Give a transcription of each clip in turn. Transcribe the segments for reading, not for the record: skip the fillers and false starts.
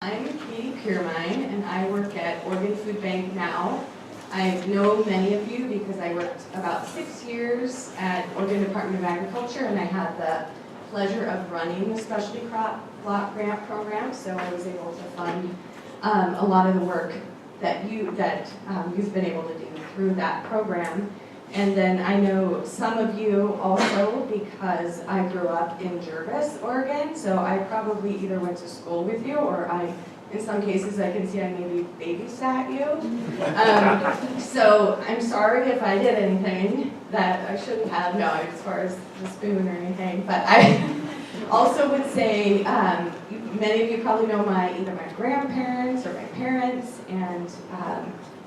I'm Katie Pearmine, and I work at Oregon Food Bank now. I know many of you because I worked about 6 years at Oregon Department of Agriculture, and I had the pleasure of running the specialty crop block grant program, so I was able to fund a lot of the work that you've been able to do through that program. And then I know some of you also because I grew up in Jervis, Oregon, so I probably either went to school with you or in some cases I can see I maybe babysat you. So I'm sorry if I did anything that I shouldn't have, no, as far as the spoon or anything, but I also would say many of you probably know either my grandparents or my parents, and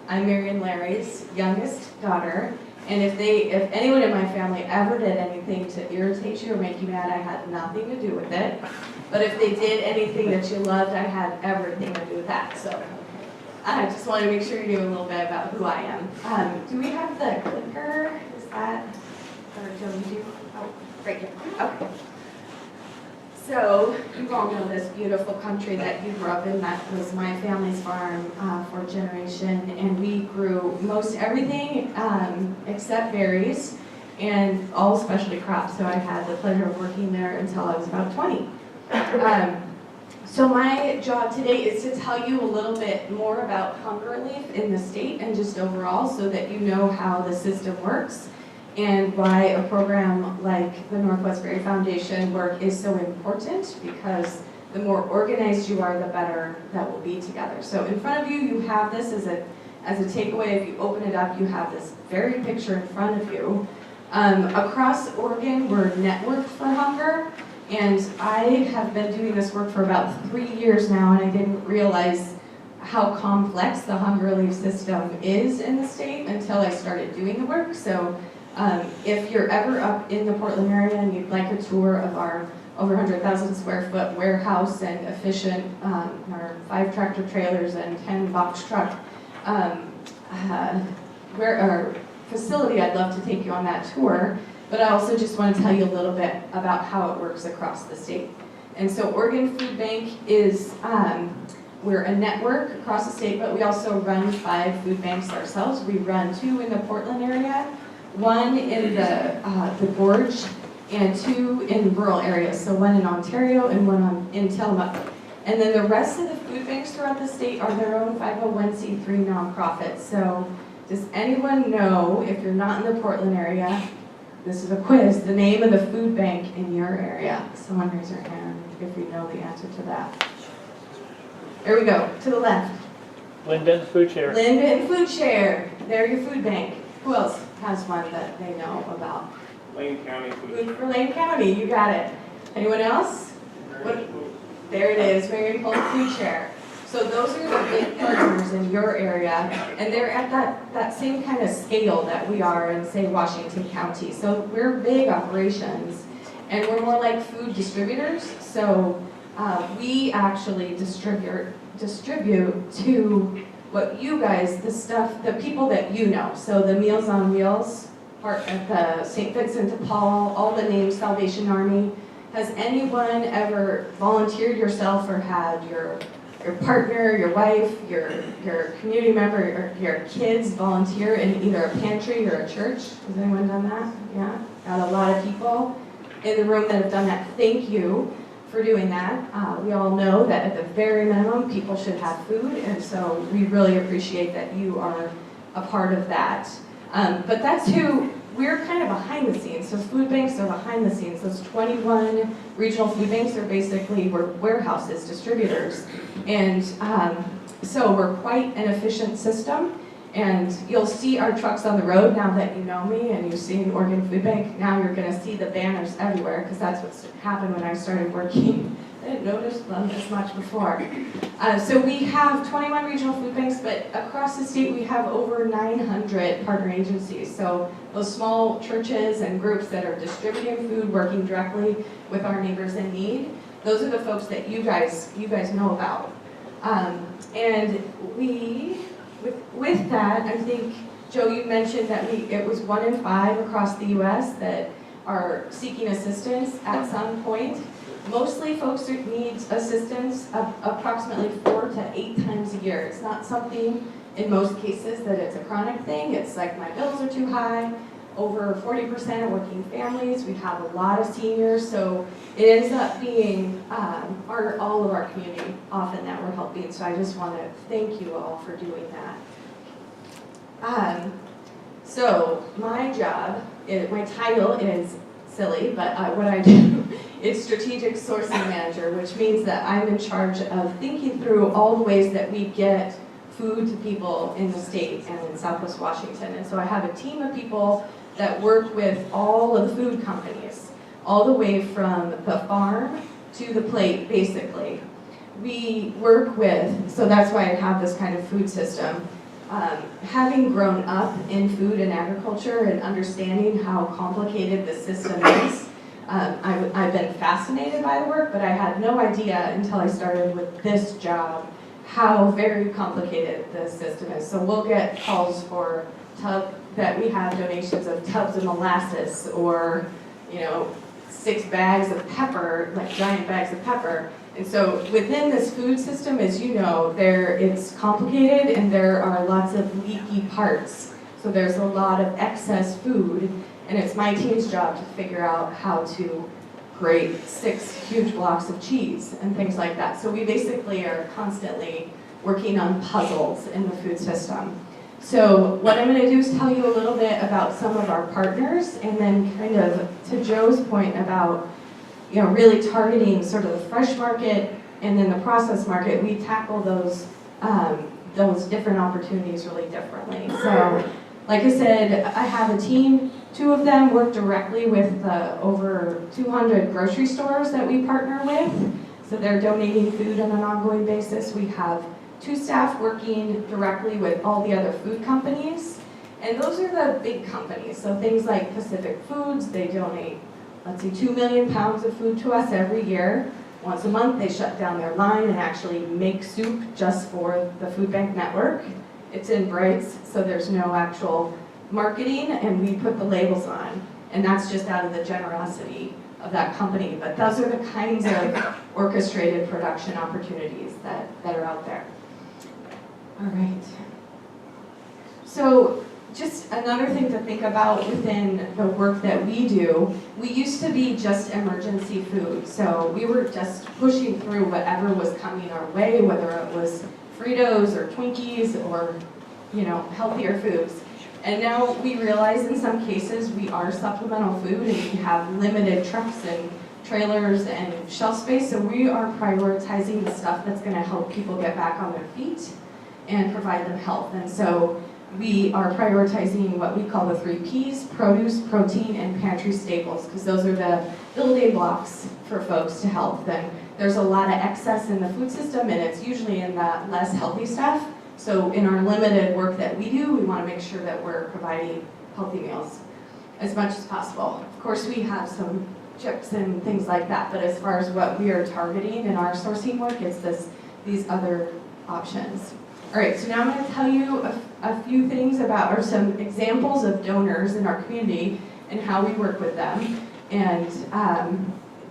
I'm Mary and Larry's youngest daughter. And if anyone in my family ever did anything to irritate you or make you mad, I had nothing to do with it. But if they did anything that you loved, I had everything to do with that. So I just want to make sure you knew a little bit about who I am. Do we have the clicker? Is that, or Joe, you do? Oh, right here. Okay. So you all know this beautiful country that you grew up in. That was my family's farm for a generation, and we grew most everything except berries and all specialty crops. So I had the pleasure of working there until I was about 20. So my job today is to tell you a little bit more about hunger relief in the state and just overall, so that you know how the system works and why a program like the Northwest Berry Foundation work is so important, because the more organized you are, the better that will be together. So in front of you, you have this as a takeaway. If you open it up, you have this very picture in front of you. Across Oregon, we're networked for hunger, and I have been doing this work for about 3 years now, and I didn't realize how complex the hunger relief system is in the state until I started doing the work. So if you're ever up in the Portland area and you'd like a tour of our over 100,000 square foot warehouse and efficient, our 5 tractor trailers and 10 box truck our facility, I'd love to take you on that tour. But I also just want to tell you a little bit about how it works across the state. And so Oregon Food Bank is, we're a network across the state, but we also run 5 food banks ourselves. We run 2 in the Portland area, 1 in the Gorge, and 2 in rural areas. So 1 in Ontario and 1 in Tillamook. And then the rest of the food banks throughout the state are their own 501c3 nonprofits. So does anyone know, if you're not in the Portland area, this is a quiz, the name of the food bank in your area? Someone raise their hand if you know the answer to that. There we go, to the left. Linden Food Share. Linden Food Share. They're your food bank. Who else has one that they know about? Lane County Food for Lane County, you got it. Anyone else? There it is, Marion Polk Food Share. So those are the big partners in your area, and they're at that same kind of scale that we are in, say, Washington County. So we're big operations, and we're more like food distributors. So we actually distribute to what you guys, the people that you know. So the Meals on Wheels, part of the St. Vincent de Paul, all the names, Salvation Army. Has anyone ever volunteered yourself or had your partner, your wife, your community member, or your kids volunteer in either a pantry or a church? Has anyone done that? Yeah? Got a lot of people in the room that have done that. Thank you for doing that. We all know that at the very minimum, people should have food, and so we really appreciate that you are a part of that. But that's who, we're kind of behind the scenes. So food banks are behind the scenes. Those 21 regional food banks are basically warehouses, distributors. And so we're quite an efficient system. And you'll see our trucks on the road now that you know me and you've seen Oregon Food Bank. Now you're going to see the banners everywhere, because that's what's happened when I started working. I didn't notice them as much before. So we have 21 regional food banks, but across the state we have over 900 partner agencies. So those small churches and groups that are distributing food, working directly with our neighbors in need, those are the folks that you guys know about. And with that, I think, Joe, you mentioned that it was 1 in 5 across the U.S. that are seeking assistance at some point. Mostly folks who need assistance approximately 4 to 8 times a year. It's not something in most cases that it's a chronic thing. It's like my bills are too high. Over 40% are working families. We have a lot of seniors, so it ends up being all of our community often that we're helping. So I just want to thank you all for doing that. So my job, my title is silly, but what I do is strategic sourcing manager, which means that I'm in charge of thinking through all the ways that we get food to people in the state and in Southwest Washington. And so I have a team of people that work with all of the food companies, all the way from the farm to the plate, basically. We work with, so that's why I have this kind of food system. Having grown up in food and agriculture and understanding how complicated the system is, I've been fascinated by the work, but I had no idea until I started with this job how very complicated the system is. So we'll get calls for that we have donations of tubs of molasses, or 6 bags of pepper, like giant bags of pepper. And so within this food system, as you know, it's complicated and there are lots of leaky parts. So there's a lot of excess food, and it's my team's job to figure out how to grate 6 huge blocks of cheese and things like that. So we basically are constantly working on puzzles in the food system. So what I'm going to do is tell you a little bit about some of our partners, and then kind of to Joe's point about really targeting sort of the fresh market and then the processed market. We tackle those different opportunities really differently. So like I said, I have a team. 2 of them work directly with the over 200 grocery stores that we partner with. So they're donating food on an ongoing basis. We have 2 staff working directly with all the other food companies. And those are the big companies. So things like Pacific Foods, they donate, 2 million pounds of food to us every year. Once a month, they shut down their line and actually make soup just for the food bank network. It's in Brights, so there's no actual marketing, and we put the labels on. And that's just out of the generosity of that company. But those are the kinds of orchestrated production opportunities that are out there. All right. So just another thing to think about within the work that we do, we used to be just emergency food. So we were just pushing through whatever was coming our way, whether it was Fritos or Twinkies or, healthier foods. And now we realize in some cases we are supplemental food and we have limited trucks and trailers and shelf space. So we are prioritizing the stuff that's going to help people get back on their feet and provide them health. And so we are prioritizing what we call the 3 Ps: produce, protein, and pantry staples, because those are the building blocks for folks to health. And there's a lot of excess in the food system, and it's usually in the less healthy stuff. So in our limited work that we do, we want to make sure that we're providing healthy meals as much as possible. Of course, we have some chips and things like that, but as far as what we are targeting in our sourcing work, it's these other options. All right, so now I'm going to tell you a few things about, or some examples of donors in our community and how we work with them. And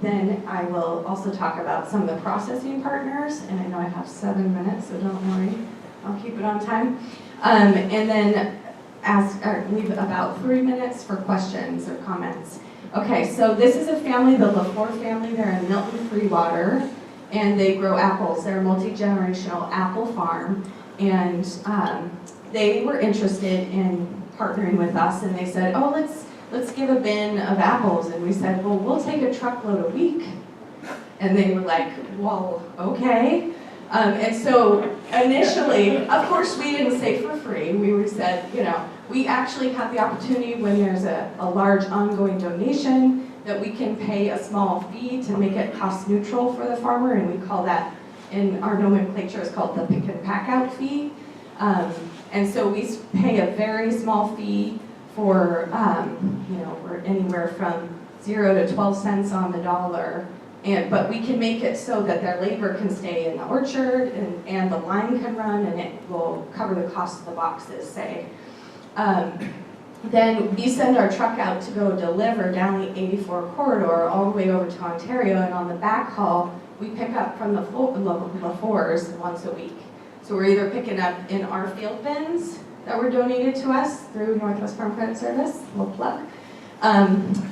then I will also talk about some of the processing partners. And I know I have 7 minutes, so don't worry. I'll keep it on time. And then leave about 3 minutes for questions or comments. Okay, so this is a family, the LaFleur family. They're in Milton Freewater, and they grow apples. They're a multi-generational apple farm. And they were interested in partnering with us, and they said, oh, let's give a bin of apples. And we said, well, we'll take a truckload a week. And they were like, well, okay. And so initially, of course, we didn't say for free. We said, we actually have the opportunity when there's a large ongoing donation that we can pay a small fee to make it cost neutral for the farmer, and we call that, in our nomenclature, is called the pick and pack out fee. And so we pay a very small fee for, we're anywhere from 0 to 12 cents on the dollar. But we can make it so that their labor can stay in the orchard and the line can run, and it will cover the cost of the boxes, say. then we send our truck out to go deliver down the 84 corridor all the way over to Ontario, and on the back haul, we pick up from the LaFours once a week. So we're either picking up in our field bins that were donated to us through Northwest Farm Credit Service, little plug,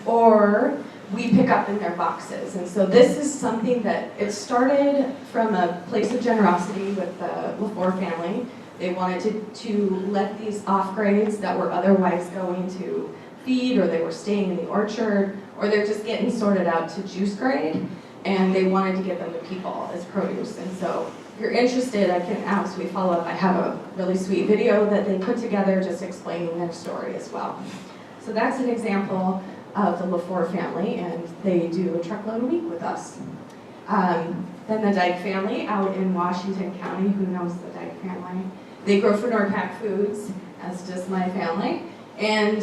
or we pick up in their boxes. And so this is something that it started from a place of generosity with the LaFour family. They wanted to let these off-grades that were otherwise going to feed, or they were staying in the orchard, or they're just getting sorted out to juice grade, and they wanted to get them to people as produce. And so if you're interested, I can absolutely follow up. I have a really sweet video that they put together just explaining their story as well. So that's an example of the LaFour family, and they do a truckload a week with us. Then the Dyke family out in Washington County, who knows the Dyke family? They grow for NordPac Foods, as does my family. And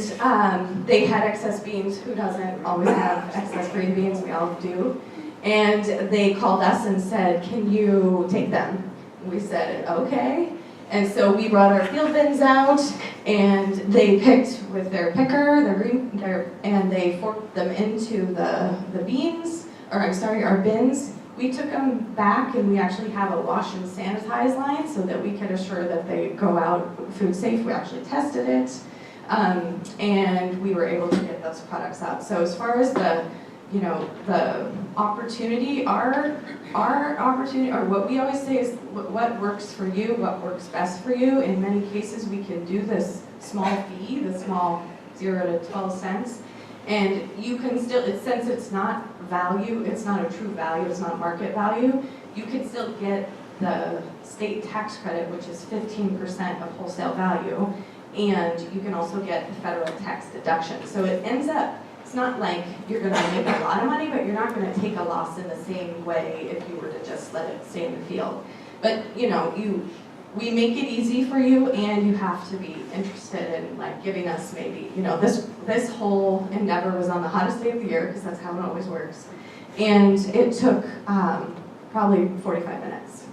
they had excess beans. Who doesn't always have excess green beans? We all do. And they called us and said, can you take them? And we said, okay. And so we brought our field bins out, and they picked with their picker, and they forked them into the beans, or I'm sorry, our bins. We took them back, and we actually have a wash and sanitize line so that we could assure that they go out food safe. We actually tested it, and we were able to get those products out. So as far as the opportunity, our opportunity, or what we always say is what works for you, what works best for you. In many cases, we can do this small fee, the small 0 to 12 cents, and you can still, since it's not value, it's not a true value, it's not market value, you can still get the state tax credit, which is 15% of wholesale value, and you can also get the federal tax deduction. So it ends up, it's not like you're going to make a lot of money, but you're not going to take a loss in the same way if you were to just let it stay in the field. But we make it easy for you, and you have to be interested in like giving us maybe, this whole endeavor was on the hottest day of the year, because that's how it always works. And it took probably 45 minutes,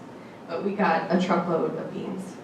but we got a truckload of beans.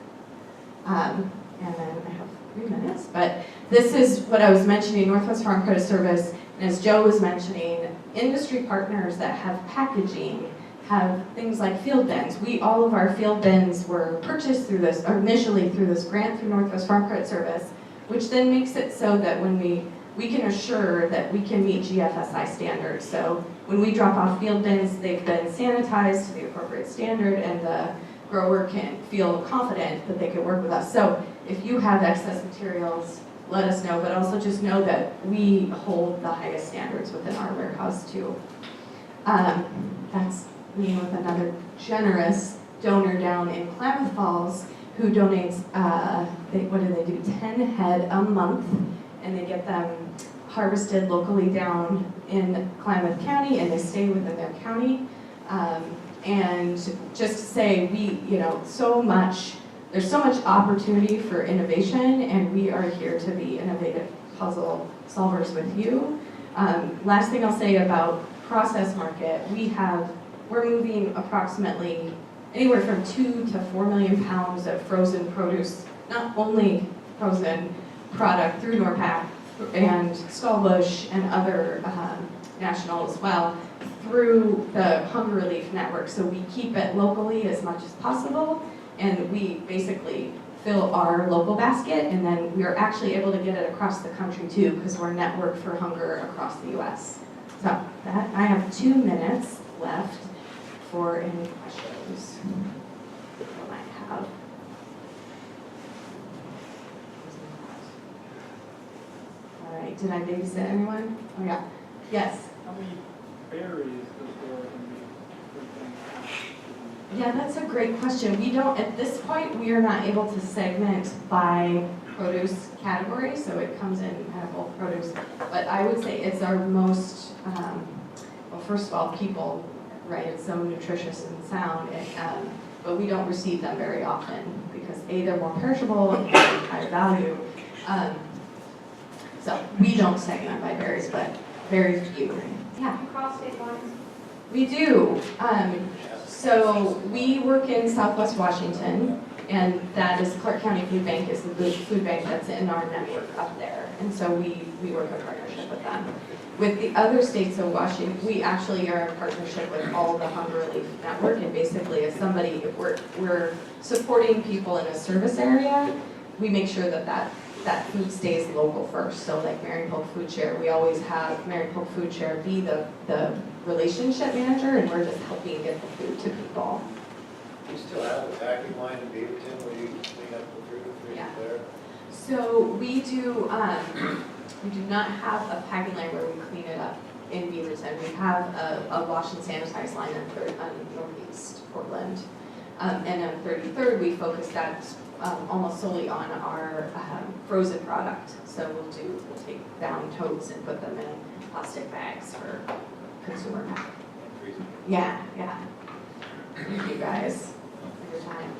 And then I have 3 minutes, but this is what I was mentioning, Northwest Farm Credit Service, and as Joe was mentioning, industry partners that have packaging, have things like field bins. All of our field bins were purchased through this, or initially through this grant through Northwest Farm Credit Service, which then makes it so that when we can assure that we can meet GFSI standards. So when we drop off field bins, they've been sanitized to the appropriate standard, and the grower can feel confident that they can work with us. So if you have excess materials, let us know, but also just know that we hold the highest standards within our warehouse too. That's me with another generous donor down in Klamath Falls who donates, what do they do, 10 head a month, and they get them harvested locally down in Klamath County, and they stay within their county. And just to say, there's so much opportunity for innovation, and we are here to be innovative puzzle solvers with you. Last thing I'll say about process market, we're moving approximately anywhere from 2 to 4 million pounds of frozen produce, not only frozen product through NordPac and Stallbush and other national as well, through the Hunger Relief Network. So we keep it locally as much as possible, and we basically fill our local basket, and then we are actually able to get it across the country too, because we're networked for hunger across the US. So that, I have 2 minutes left for any questions you might have. All right, did I babysit anyone? Oh yeah, yes. How many berries does there be? Yeah, that's a great question. We don't, at this point, we are not able to segment by produce category, so it comes in edible produce. But I would say it's our most, well, first of all, people, right, it's so nutritious and sound, but we don't receive them very often because A, they're more perishable and higher value. So we don't segment by berries, but very few. Yeah. Cross state lines? We do. So we work in Southwest Washington, and that is Clark County Food Bank is the food bank that's in our network up there. And so we work in partnership with them. With the other states of Washington, we actually are in partnership with all the Hunger Relief Network, and basically if we're supporting people in a service area, we make sure that food stays local first. So like Marion Polk Food Share, we always have Marion Polk Food Share be the relationship manager, and we're just helping get the food to people. You still have a packing line in Beaverton where you clean up the food Yeah. there? So we do not have a packing line where we clean it up in Beaverton. We have a wash and sanitize line on Northeast Portland. And on 33rd, we focus that almost solely on our frozen product. So we'll take down totes and put them in plastic bags for consumer pack. Yeah. Thank you guys for your time.